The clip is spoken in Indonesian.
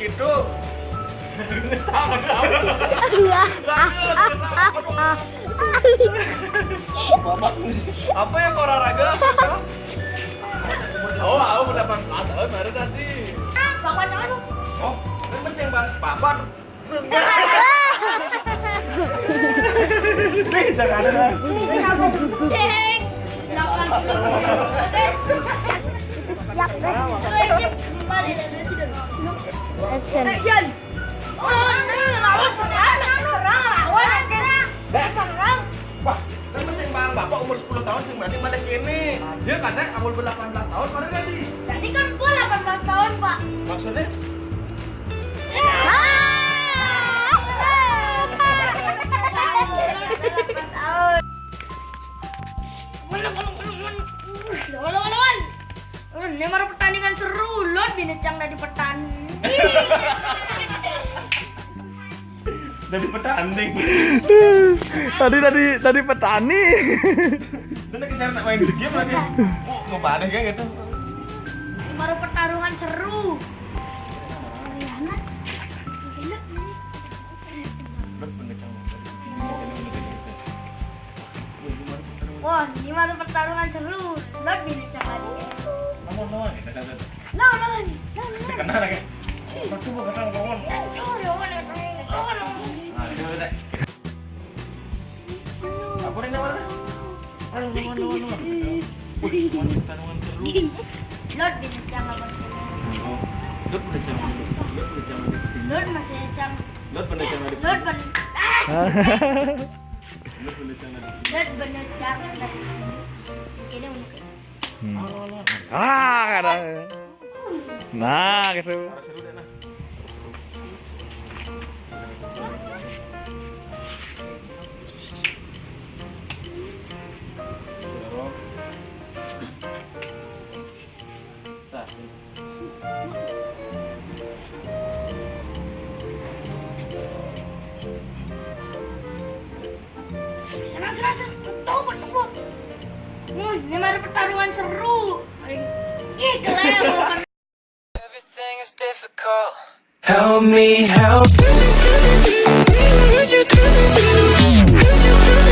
gitu. Apa yang kau olahraga? Oh, aku mendapat tahun baru tadi. Bapak jangan. Oh, ini mesin bang, bapak. Jangan ada. Action. Wah, ini mesin bang, bapak umur 10 tahun sing berarti malah kini. Dia kadang umur 18 tahun, mana tadi? Jadi kan gua 18 tahun, Pak. Maksudnya? Ini baru pertandingan seru, lot binatang dari petani. Dari petani. Tadi petani. Nanti kejar nak main di game lagi. Oh, mau pada kayak gitu. Ini baru pertarungan seru. Riana, wah, ini baru pertarungan seru, lot binatang lagi. Nomor kita catat. No. Kenal lagi. Coba ketemu kawan. Nah, itu udah. Apa ini namanya? Aduh, nomor. Wih, pertarungan seru. Lot binatang abang. Lot pada jam. Lot masih jam. Lot pada jam. Lot ben. Lot pada jam. Lot bener jam. Ini Ada. Nah, gitu. Seru deh nah. Sana. Betul. Ini baru pertarungan seru. Ih, kelewat. Everything is difficult. Help me help.